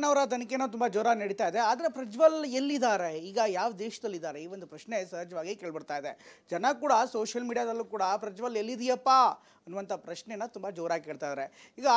ಅವರ ತನಿಖೆನೂ ತುಂಬ ಜೋರಾಗಿ ನಡೀತಾ ಇದೆ. ಆದರೆ ಪ್ರಜ್ವಲ್ ಎಲ್ಲಿದ್ದಾರೆ, ಈಗ ಯಾವ ದೇಶದಲ್ಲಿದ್ದಾರೆ, ಈ ಒಂದು ಪ್ರಶ್ನೆ ಸಹಜವಾಗಿ ಕೇಳ್ಬರ್ತಾ ಇದೆ. ಜನ ಕೂಡ ಸೋಷಿಯಲ್ ಮೀಡಿಯಾದಲ್ಲೂ ಕೂಡ ಪ್ರಜ್ವಲ್ ಎಲ್ಲಿದೆಯಪ್ಪ ಅನ್ನುವಂಥ ಪ್ರಶ್ನೆನ ತುಂಬ ಜೋರಾಗಿ ಕೇಳ್ತಾ ಇದ್ದಾರೆ. ಈಗ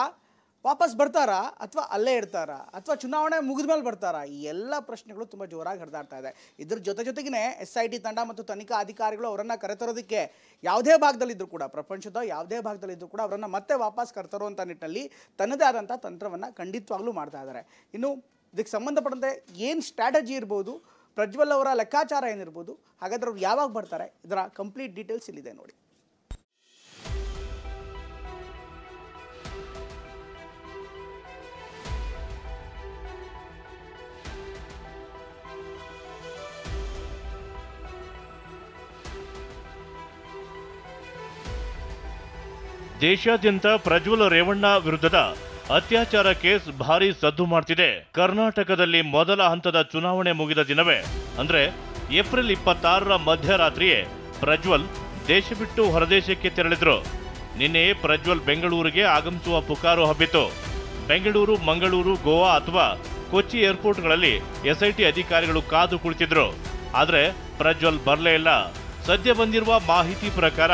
ವಾಪಸ್ ಬರ್ತಾರಾ ಅಥವಾ ಅಲ್ಲೇ ಇರ್ತಾರಾ ಅಥವಾ ಚುನಾವಣೆ ಮುಗಿದ ಮೇಲೆ ಬರ್ತಾರಾ, ಈ ಎಲ್ಲ ಪ್ರಶ್ನೆಗಳು ತುಂಬ ಜೋರಾಗಿ ಹರಿದಾಡ್ತಾ ಇದೆ. ಇದ್ರ ಜೊತೆಗೇ SIT ತಂಡ ಮತ್ತು ತನಿಖಾ ಅಧಿಕಾರಿಗಳು ಅವರನ್ನು ಕರೆತರೋದಕ್ಕೆ ಯಾವುದೇ ಭಾಗದಲ್ಲಿದ್ದರೂ ಕೂಡ, ಪ್ರಪಂಚದ ಯಾವುದೇ ಭಾಗದಲ್ಲಿದ್ದರೂ ಕೂಡ ಅವರನ್ನು ಮತ್ತೆ ವಾಪಸ್ ಕರೆತರುವಂಥ ನಿಟ್ಟಿನಲ್ಲಿ ತನ್ನದೇ ಆದಂಥ ತಂತ್ರವನ್ನು ಖಂಡಿತವಾಗ್ಲೂ ಮಾಡ್ತಾ ಇದ್ದಾರೆ. ಇನ್ನು ಇದಕ್ಕೆ ಸಂಬಂಧಪಟ್ಟಂತೆ ಏನು ಸ್ಟ್ರಾಟಜಿ ಇರ್ಬೋದು, ಪ್ರಜ್ವಲ್ ಅವರ ಲೆಕ್ಕಾಚಾರ ಏನಿರ್ಬೋದು, ಹಾಗಾದ್ರೆ ಅವ್ರು ಯಾವಾಗ ಬರ್ತಾರೆ, ಇದರ ಕಂಪ್ಲೀಟ್ ಡೀಟೇಲ್ಸ್ ಇಲ್ಲಿದೆ ನೋಡಿ. ದೇಶಾದ್ಯಂತ ಪ್ರಜ್ವಲ್ ರೇವಣ್ಣ ವಿರುದ್ಧದ ಅತ್ಯಾಚಾರ ಕೇಸ್ ಭಾರಿ ಸದ್ದು ಮಾಡ್ತಿದೆ. ಕರ್ನಾಟಕದಲ್ಲಿ ಮೊದಲ ಹಂತದ ಚುನಾವಣೆ ಮುಗಿದ ದಿನವೇ ಅಂದ್ರೆ ಏಪ್ರಿಲ್ 26ರ ಮಧ್ಯರಾತ್ರಿಯೇ ಪ್ರಜ್ವಲ್ ದೇಶ ಬಿಟ್ಟು ಹೊರದೇಶಕ್ಕೆ ತೆರಳಿದ್ರು. ನಿನ್ನೆ ಪ್ರಜ್ವಲ್ ಬೆಂಗಳೂರಿಗೆ ಆಗಮಿಸುವ ಪುಕಾರು ಹಬ್ಬಿತು. ಬೆಂಗಳೂರು, ಮಂಗಳೂರು, ಗೋವಾ ಅಥವಾ ಕೊಚ್ಚಿ ಏರ್ಪೋರ್ಟ್ಗಳಲ್ಲಿ SIT ಅಧಿಕಾರಿಗಳು ಕಾದು ಕುಳಿತಿದ್ರು. ಆದ್ರೆ ಪ್ರಜ್ವಲ್ ಬರಲೇ ಇಲ್ಲ. ಸದ್ಯ ಬಂದಿರುವ ಮಾಹಿತಿ ಪ್ರಕಾರ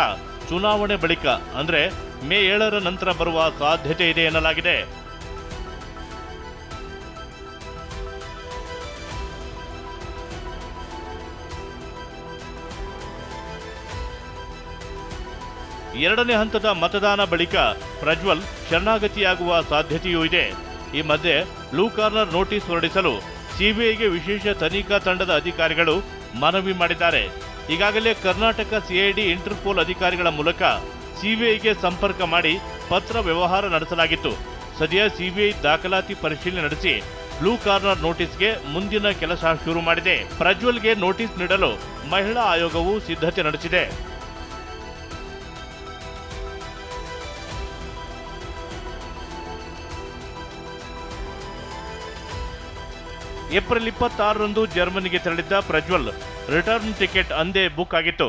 ಚುನಾವಣೆ ಬಳಿಕ ಅಂದ್ರೆ ಮೇ 7ರ ನಂತರ ಬರುವ ಸಾಧ್ಯತೆ ಇದೆ ಎನ್ನಲಾಗಿದೆ. ಎರಡನೇ ಹಂತದ ಮತದಾನ ಬಳಿಕ ಪ್ರಜ್ವಲ್ ಶರಣಾಗತಿಯಾಗುವ ಸಾಧ್ಯತೆಯೂ ಇದೆ. ಈ ಮಧ್ಯೆ ಬ್ಲೂ ಕಾರ್ನರ್ ನೋಟಿಸ್ ಹೊರಡಿಸಲು ಸಿಬಿಐಗೆ ವಿಶೇಷ ತನಿಖಾ ತಂಡದ ಅಧಿಕಾರಿಗಳು ಮನವಿ ಮಾಡಿದ್ದಾರೆ. ಈಗಾಗಲೇ ಕರ್ನಾಟಕ CID, ಇಂಟರ್ಪೋಲ್ ಅಧಿಕಾರಿಗಳ ಮೂಲಕ ಸಿಬಿಐಗೆ ಸಂಪರ್ಕ ಮಾಡಿ ಪತ್ರ ವ್ಯವಹಾರ ನಡೆಸಲಾಗಿತ್ತು. ಸದ್ಯ ಸಿಬಿಐ ದಾಖಲಾತಿ ಪರಿಶೀಲನೆ ನಡೆಸಿ ಬ್ಲೂ ಕಾರ್ನರ್ ನೋಟಿಸ್ಗೆ ಮುಂದಿನ ಕೆಲಸ ಶುರು ಮಾಡಿದೆ. ಪ್ರಜ್ವಲ್ಗೆ ನೋಟಿಸ್ ನೀಡಲು ಮಹಿಳಾ ಆಯೋಗವು ಸಿದ್ಧತೆ ನಡೆಸಿದೆ. ಏಪ್ರಿಲ್ 26ರಂದು ಜರ್ಮನಿಗೆ ತೆರಳಿದ್ದ ಪ್ರಜ್ವಲ್ ರಿಟರ್ನ್ ಟಿಕೆಟ್ ಅಂದೇ ಬುಕ್ ಆಗಿತ್ತು.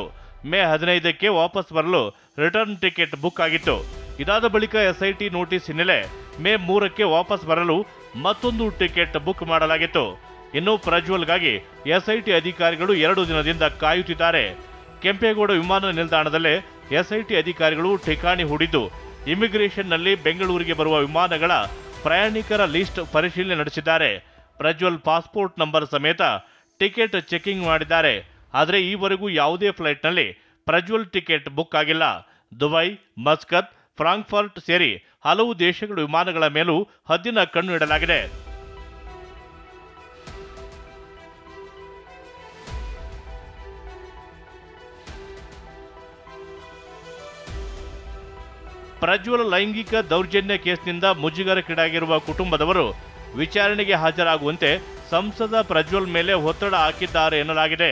ಮೇ 15ಕ್ಕೆ ವಾಪಸ್ ಬರಲು ರಿಟರ್ನ್ ಟಿಕೆಟ್ ಬುಕ್ ಆಗಿತ್ತು. ಇದಾದ ಬಳಿಕ SIT ನೋಟಿಸ್ ಹಿನ್ನೆಲೆ ಮೇ 3ಕ್ಕೆ ವಾಪಸ್ ಬರಲು ಮತ್ತೊಂದು ಟಿಕೆಟ್ ಬುಕ್ ಮಾಡಲಾಗಿತ್ತು. ಇನ್ನು ಪ್ರಜ್ವಲ್ಗಾಗಿ SIT ಅಧಿಕಾರಿಗಳು 2 ದಿನದಿಂದ ಕಾಯುತ್ತಿದ್ದಾರೆ. ಕೆಂಪೇಗೌಡ ವಿಮಾನ ನಿಲ್ದಾಣದಲ್ಲೇ SIT ಅಧಿಕಾರಿಗಳು ಠಿಕಾಣಿ ಹೂಡಿದ್ದು ಇಮಿಗ್ರೇಷನ್ನಲ್ಲಿ ಬೆಂಗಳೂರಿಗೆ ಬರುವ ವಿಮಾನಗಳ ಪ್ರಯಾಣಿಕರ ಲಿಸ್ಟ್ ಪರಿಶೀಲನೆ ನಡೆಸಿದ್ದಾರೆ. ಪ್ರಜ್ವಲ್ ಪಾಸ್ಪೋರ್ಟ್ ನಂಬರ್ ಸಮೇತ ಟಿಕೆಟ್ ಚೆಕಿಂಗ್ ಮಾಡಿದ್ದಾರೆ. ಆದರೆ ಈವರೆಗೂ ಯಾವುದೇ ಫ್ಲೈಟ್ನಲ್ಲಿ ಪ್ರಜ್ವಲ್ ಟಿಕೆಟ್ ಬುಕ್ ಆಗಿಲ್ಲ. ದುಬೈ, ಮಸ್ಕತ್, ಫ್ರಾಂಕ್ಫರ್ಟ್ ಸೇರಿ ಹಲವು ದೇಶಗಳ ವಿಮಾನಗಳ ಮೇಲೂ ಹದ್ದಿನ ಕಣ್ಣು ಇಡಲಾಗಿದೆ. ಪ್ರಜ್ವಲ್ ಲೈಂಗಿಕ ದೌರ್ಜನ್ಯ ಕೇಸ್ನಿಂದ ಮುಜುಗರಕ್ಕೀಡಾಗಿರುವ ಕುಟುಂಬದವರು ವಿಚಾರಣೆಗೆ ಹಾಜರಾಗುವಂತೆ ಸಂಸದ ಪ್ರಜ್ವಲ್ ಮೇಲೆ ಒತ್ತಡ ಹಾಕಿದ್ದಾರೆ ಎನ್ನಲಾಗಿದೆ.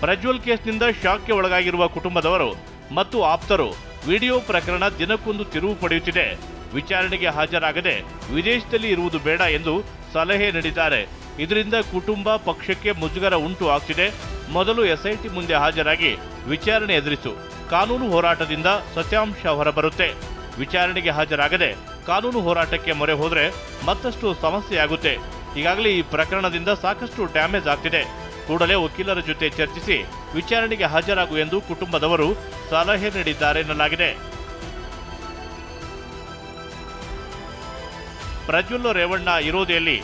ಪ್ರಜ್ವಲ್ ಕೇಸ್ನಿಂದ ಶಾಕ್ಗೆ ಒಳಗಾಗಿರುವ ಕುಟುಂಬದವರು ಮತ್ತು ಆಪ್ತರು ವಿಡಿಯೋ ಪ್ರಕರಣ ದಿನಕ್ಕೊಂದು ತಿರುವು ಪಡೆಯುತ್ತಿದೆ. ವಿಚಾರಣೆಗೆ ಹಾಜರಾಗದೆ ವಿದೇಶದಲ್ಲಿ ಇರುವುದು ಬೇಡ ಎಂದು ಸಲಹೆ ನೀಡಿದ್ದಾರೆ. ಇದರಿಂದ ಕುಟುಂಬ ಪಕ್ಷಕ್ಕೆ ಮುಜುಗರ ಉಂಟು ಆಗ್ತಿದೆ. ಮೊದಲು SIT ಮುಂದೆ ಹಾಜರಾಗಿ ವಿಚಾರಣೆ ಎದುರಿಸು. ಕಾನೂನು ಹೋರಾಟದಿಂದ ಸತ್ಯಾಂಶ ಹೊರಬರುತ್ತೆ. ವಿಚಾರಣೆಗೆ ಹಾಜರಾಗದೆ ಕಾನೂನು ಹೋರಾಟಕ್ಕೆ ಮೊರೆ ಹೋದ್ರೆ ಮತ್ತಷ್ಟು ಸಮಸ್ಯೆಯಾಗುತ್ತೆ. ಈಗಾಗಲೇ ಈ ಪ್ರಕರಣದಿಂದ ಸಾಕಷ್ಟು ಡ್ಯಾಮೇಜ್ ಆಗ್ತಿದೆ. ಕೂಡಲೇ ವಕೀಲರ ಜೊತೆ ಚರ್ಚಿಸಿ ವಿಚಾರಣೆಗೆ ಹಾಜರಾಗು ಎಂದು ಕುಟುಂಬದವರು ಸಲಹೆ ನೀಡಿದ್ದಾರೆ ಎನ್ನಲಾಗಿದೆ. ಪ್ರಜ್ವಲ್ ರೇವಣ್ಣ ಇರೋದೆಯಲ್ಲಿ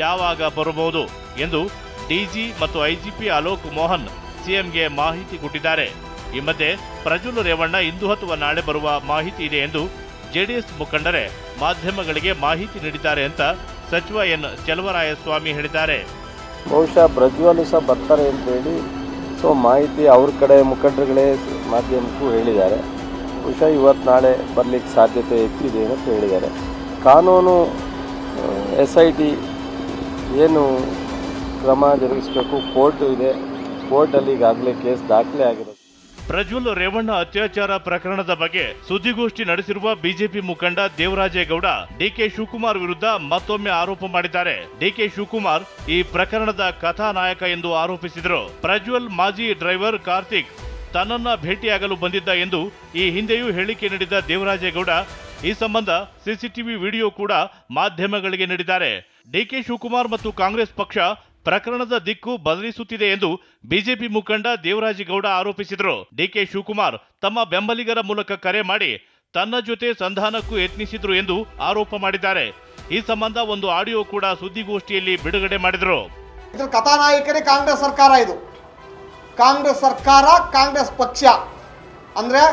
ಯಾವಾಗ ಬರಬಹುದು ಎಂದು DG ಮತ್ತು IGP ಅಲೋಕ್ ಮೋಹನ್ CMಗೆ ಮಾಹಿತಿ ಕೊಟ್ಟಿದ್ದಾರೆ. ಈ ಮಧ್ಯೆ ಪ್ರಜ್ವಲ್ ರೇವಣ್ಣ ಇಂದು ಅಥವಾ ನಾಳೆ ಬರುವ ಮಾಹಿತಿ ಇದೆ ಎಂದು JDS ಮುಖಂಡರೇ ಮಾಧ್ಯಮಗಳಿಗೆ ಮಾಹಿತಿ ನೀಡಿದ್ದಾರೆ ಅಂತ ಸಚಿವ ಎನ್ ಚೆಲುವರಾಯಸ್ವಾಮಿ ಹೇಳಿದ್ದಾರೆ. ಬಹುಶಃ ಪ್ರಜ್ವಲ್ ಸಹ ಬರ್ತಾರೆ ಅಂತ ಹೇಳಿ ಮಾಹಿತಿ ಅವ್ರ ಕಡೆ ಮುಖಂಡರುಗಳೇ ಮಾಧ್ಯಮಕ್ಕೂ ಹೇಳಿದ್ದಾರೆ. ಬಹುಶಃ ಇವತ್ತು ನಾಳೆ ಬರಲಿಕ್ಕೆ ಸಾಧ್ಯತೆ ಹೆಚ್ಚಿದೆ ಅಂತ ಹೇಳಿದ್ದಾರೆ. ಕಾನೂನು SIT ಏನು ಕ್ರಮ ಜರುಗಿಸಬೇಕು, ಕೋರ್ಟ್ ಇದೆ, ಕೋರ್ಟಲ್ಲಿ ಈಗಾಗಲೇ ಕೇಸ್ ದಾಖಲೆ ಆಗಿರೋದು. ಪ್ರಜ್ವಲ್ ರೇವಣ್ಣ ಅತ್ಯಾಚಾರ ಪ್ರಕರಣದ ಬಗ್ಗೆ ಸುದ್ದಿಗೋಷ್ಠಿ ನಡೆಸಿರುವ ಬಿಜೆಪಿ ಮುಖಂಡ ದೇವರಾಜೇಗೌಡ DK ಶಿವಕುಮಾರ್ ವಿರುದ್ಧ ಮತ್ತೊಮ್ಮೆ ಆರೋಪ ಮಾಡಿದ್ದಾರೆ. DK ಶಿವಕುಮಾರ್ ಈ ಪ್ರಕರಣದ ಕಥಾನಾಯಕ ಎಂದು ಆರೋಪಿಸಿದರು. ಪ್ರಜ್ವಲ್ ಮಾಜಿ ಡ್ರೈವರ್ ಕಾರ್ತಿಕ್ ತನ್ನನ್ನ ಭೇಟಿಯಾಗಲು ಬಂದಿದ್ದ ಎಂದು ಈ ಹಿಂದೆಯೂ ಹೇಳಿಕೆ ನೀಡಿದ ದೇವರಾಜೇಗೌಡ ಈ ಸಂಬಂಧ ಸಿಸಿಟಿವಿ ವಿಡಿಯೋ ಕೂಡ ಮಾಧ್ಯಮಗಳಿಗೆ ನೀಡಿದ್ದಾರೆ. ಡಿಕೆ ಶಿವಕುಮಾರ್ ಮತ್ತು ಕಾಂಗ್ರೆಸ್ ಪಕ್ಷ ಪ್ರಕರಣದ ದಿಕ್ಕು ಬದಲಿಸುತ್ತಿದೆ ಎಂದು ಬಿಜೆಪಿ ಮುಖಂಡ ದೇವರಾಜೇಗೌಡ ಆರೋಪಿಸಿದರು. ಡಿಕೆ ಶಿವಕುಮಾರ್ ತಮ್ಮ ಬೆಂಬಲಿಗರ ಮೂಲಕ ಕರೆ ಮಾಡಿ ತನ್ನ ಜೊತೆ ಸಂಧಾನಕ್ಕೂ ಯತ್ನಿಸಿದ್ರು ಎಂದು ಆರೋಪ ಮಾಡಿದ್ದಾರೆ. ಈ ಸಂಬಂಧ ಒಂದು ಆಡಿಯೋ ಕೂಡ ಸುದ್ದಿಗೋಷ್ಠಿಯಲ್ಲಿ ಬಿಡುಗಡೆ ಮಾಡಿದರು. ಇದ್ರ ಕಥಾನಾಯಕರೇ ಕಾಂಗ್ರೆಸ್ ಸರ್ಕಾರ. ಇದು ಕಾಂಗ್ರೆಸ್ ಸರ್ಕಾರ, ಕಾಂಗ್ರೆಸ್ ಪಕ್ಷ ಅಂದ್ರೆ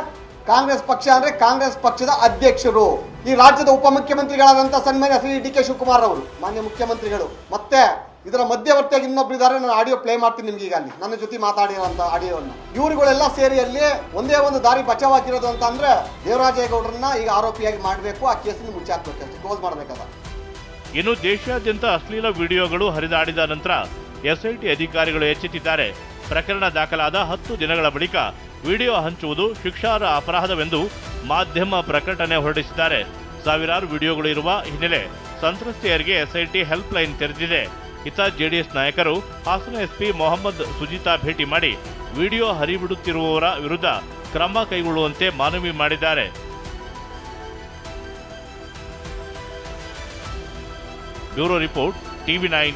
ಕಾಂಗ್ರೆಸ್ ಪಕ್ಷದ ಅಧ್ಯಕ್ಷರು, ಈ ರಾಜ್ಯದ ಉಪಮುಖ್ಯಮಂತ್ರಿಗಳಾದಂತಹ ಸನ್ಮಾನ್ಯ ಶ್ರೀ ಡಿ ಕೆ ಶಿವಕುಮಾರ್ ಅವರು, ಮಾನ್ಯ ಮುಖ್ಯಮಂತ್ರಿಗಳು. ಮತ್ತೆ ಇದರ ಮಧ್ಯವರ್ತಿಯಾಗಿ ಇನ್ನೊಬ್ರು ಇದ್ದಾರೆ. ನಾನು ಆಡಿಯೋ ಪ್ಲೇ ಮಾಡ್ತೀನಿ ನಿಮ್ಗೆ ಈಗ, ಅಲ್ಲಿ ನನ್ನ ಜೊತೆ ಮಾತಾಡಿರೋಂಥ ಆಡಿಯೋವನ್ನು. ಇವರುಗಳೆಲ್ಲ ಸೇರಿ ಅಲ್ಲಿ ಒಂದೇ ಒಂದು ದಾರಿ ಬಚಾವಾಗಿರೋದು ಅಂತ ಅಂದ್ರೆ ದೇವರಾಜೇಗೌಡರನ್ನ ಈಗ ಆರೋಪಿಯಾಗಿ ಮಾಡಬೇಕು, ಆ ಕೇಸನ್ನು ಮುಚ್ಚಾಕ್ಬೇಕು, ಕ್ಲೋಸ್ ಮಾಡಬೇಕದ. ಇನ್ನು ದೇಶಾದ್ಯಂತ ಅಶ್ಲೀಲ ವಿಡಿಯೋಗಳು ಹರಿದಾಡಿದ ನಂತರ ಎಸ್ಐಟಿ ಅಧಿಕಾರಿಗಳು ಎಚ್ಚೆತ್ತಿದ್ದಾರೆ. ಪ್ರಕರಣ ದಾಖಲಾದ 10 ದಿನಗಳ ಬಳಿಕ ವಿಡಿಯೋ ಹಂಚುವುದು ಶಿಕ್ಷಾರ್ಹ ಅಪರಾಧವೆಂದು ಮಾಧ್ಯಮ ಪ್ರಕಟಣೆ ಹೊರಡಿಸಿದ್ದಾರೆ. ಸಾವಿರಾರು ವಿಡಿಯೋಗಳು ಇರುವ ಹಿನ್ನೆಲೆ ಸಂತ್ರಸ್ತೆಯರಿಗೆ ಎಸ್ಐಟಿ ಹೆಲ್ಪ್ ಲೈನ್ ತೆರೆದಿದೆ. ಇತ್ತ ಜೆಡಿಎಸ್ ನಾಯಕರು ಹಾಸನ ಎಸ್ಪಿ ಮೊಹಮ್ಮದ್ ಸುಜಿತಾ ಭೇಟಿ ಮಾಡಿ ವಿಡಿಯೋ ಹರಿಬಿಡುತ್ತಿರುವವರ ವಿರುದ್ಧ ಕ್ರಮ ಕೈಗೊಳ್ಳುವಂತೆ ಮನವಿ ಮಾಡಿದ್ದಾರೆ. Bureau report, TV9